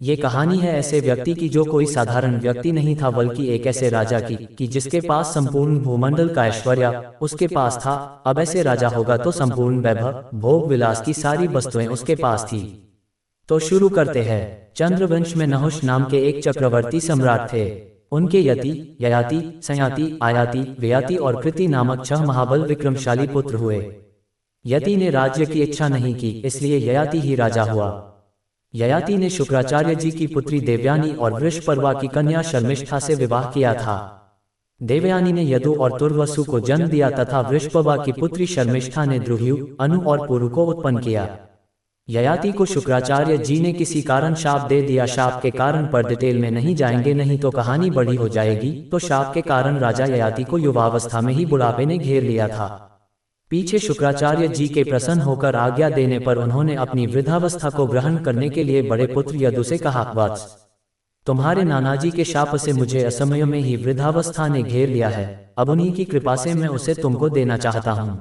ये कहानी है ऐसे व्यक्ति की जो कोई साधारण व्यक्ति नहीं था बल्कि एक ऐसे राजा की कि जिसके पास संपूर्ण भूमंडल का ऐश्वर्य उसके पास था। अब ऐसे राजा होगा तो संपूर्ण वैभव भोग विलास की सारी वस्तुएं उसके पास थी। तो शुरू करते हैं। चंद्रवंश में नहुष नाम के एक चक्रवर्ती सम्राट थे। उनके यति, ययाति, संयाति, आयाति, व्ययाति और कृति नामक 6 महाबल विक्रमशाली पुत्र हुए। यति ने राज्य की इच्छा नहीं की, इसलिए ययाति ही राजा हुआ। ययाति ने शुक्राचार्य जी की पुत्री देवयानी और वृषपर्वा की कन्या शर्मिष्ठा से विवाह किया था। देवयानी ने यदु और तुर्वसु को जन्म दिया तथा वृषपर्वा की पुत्री शर्मिष्ठा ने द्रुह्यु, अनु और पुरु को उत्पन्न किया। ययाति को शुक्राचार्य जी ने किसी कारण शाप दे दिया। शाप के कारण पर डिटेल में नहीं जाएंगे, नहीं तो कहानी बड़ी हो जाएगी। तो शाप के कारण राजा ययाति को युवावस्था में ही बुढ़ापे ने घेर लिया था। पीछे शुक्राचार्य जी के प्रसन्न होकर आज्ञा देने पर उन्होंने अपनी वृद्धावस्था को ग्रहण करने के लिए बड़े पुत्र यदु से कहा, वत्स, तुम्हारे नानाजी के शाप से मुझे असमय में ही वृद्धावस्था ने घेर लिया है। अब उन्हीं की कृपा से मैं उसे तुमको देना चाहता हूँ।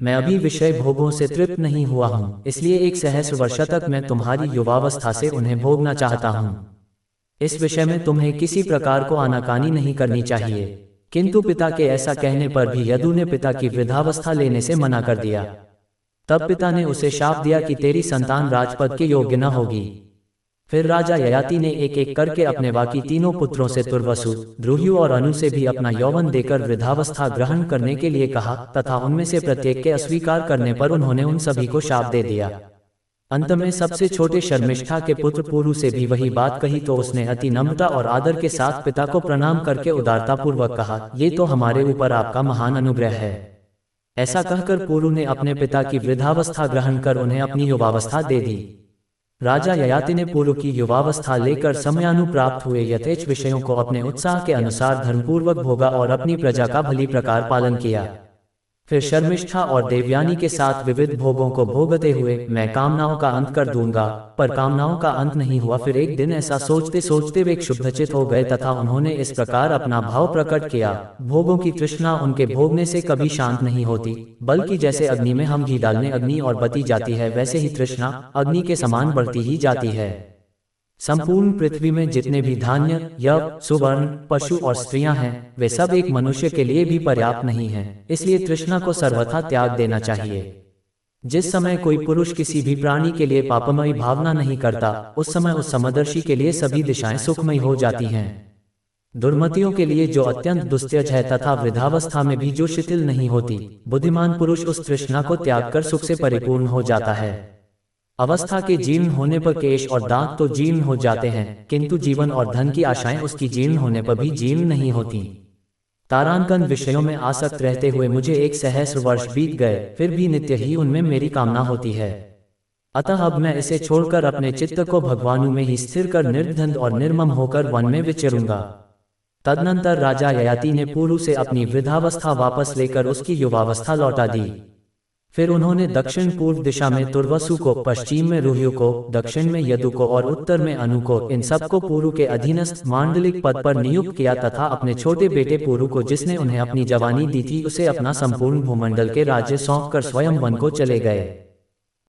मैं अभी विषय भोगों से तृप्त नहीं हुआ हूँ, इसलिए 1 सहस्र वर्ष तक मैं तुम्हारी युवावस्था से उन्हें भोगना चाहता हूँ। इस विषय में तुम्हें किसी प्रकार को आनाकानी नहीं करनी चाहिए। किंतु पिता के ऐसा कहने पर भी यदु ने पिता की वृद्धावस्था लेने से मना कर दिया। तब पिता ने उसे शाप दिया कि तेरी संतान राजपद के योग्य न होगी। फिर राजा ययाति ने एक एक करके अपने बाकी 3 पुत्रों से तुर्वसु, द्रुह्यु और अनु से भी अपना यौवन देकर वृद्धावस्था ग्रहण करने के लिए कहा तथा उनमें से प्रत्येक के अस्वीकार करने पर उन्होंने उन सभी को शाप दे दिया। अंत में सबसे छोटे शर्मिष्ठा के पुत्र पुरु से भी वही बात कही तो उसने अति नम्रता और आदर के साथ पिता को प्रणाम करके उदारता पूर्वक कहा, ये तो हमारे ऊपर आपका महान अनुग्रह है। ऐसा कहकर पुरु ने अपने पिता की वृद्धावस्था ग्रहण कर उन्हें अपनी युवावस्था दे दी। राजा ययाति ने पुरु की युवावस्था लेकर समयानु प्राप्त हुए यथेच्छ विषयों को अपने उत्साह के अनुसार धर्मपूर्वक भोगा और अपनी प्रजा का भली प्रकार पालन किया। फिर शर्मिष्ठा और देवयानी के साथ विविध भोगों को भोगते हुए मैं कामनाओं का अंत कर दूंगा, पर कामनाओं का अंत नहीं हुआ। फिर एक दिन ऐसा सोचते सोचते वे क्षुब्धचित हो गए तथा उन्होंने इस प्रकार अपना भाव प्रकट किया, भोगों की तृष्णा उनके भोगने से कभी शांत नहीं होती, बल्कि जैसे अग्नि में हम घी डालने अग्नि और बती जाती है, वैसे ही तृष्णा अग्नि के समान बढ़ती ही जाती है। संपूर्ण पृथ्वी में जितने भी धान्य, यव, सुवर्ण, पशु और स्त्रियां हैं, वे सब एक मनुष्य के लिए भी पर्याप्त नहीं हैं। इसलिए तृष्णा को सर्वथा त्याग देना चाहिए। जिस समय कोई पुरुष किसी भी प्राणी के लिए पापमयी भावना नहीं करता, उस समय उस समदर्शी के लिए सभी दिशाएं सुखमयी हो जाती हैं। दुर्मतियों के लिए जो अत्यंत दुस्त्यज है तथा वृद्धावस्था में भी जो शिथिल नहीं होती, बुद्धिमान पुरुष उस तृष्णा को त्याग कर सुख से परिपूर्ण हो जाता है। अवस्था के जीर्ण होने पर केश और दांत तो जीर्ण हो जाते हैं, किंतु जीवन और धन की आशाएं उसकी जीर्ण होने पर भी जीर्ण नहीं होती। तारांकन विषयों में आसक्त रहते हुए मुझे 1 सहस्र वर्ष बीत गए, फिर भी नित्य ही उनमें मेरी कामना होती है। अतः अब मैं इसे छोड़कर अपने चित्त को भगवानु में ही स्थिर कर निर्धन और निर्मम होकर वन में विचरूंगा। तदनंतर राजा ययाति ने पुरु से अपनी वृद्धावस्था वापस लेकर उसकी युवावस्था लौटा दी। फिर उन्होंने दक्षिण पूर्व दिशा में तुर्वसु को, पश्चिम में रुह्यु को, दक्षिण में यदु को और उत्तर में अनु को, इन सबको पुरु के अधीनस्थ मांडलिक पद पर नियुक्त किया तथा अपने छोटे बेटे पुरु को, जिसने उन्हें अपनी जवानी दी थी, उसे अपना संपूर्ण भूमंडल के राज्य सौंपकर स्वयं वन को चले गए।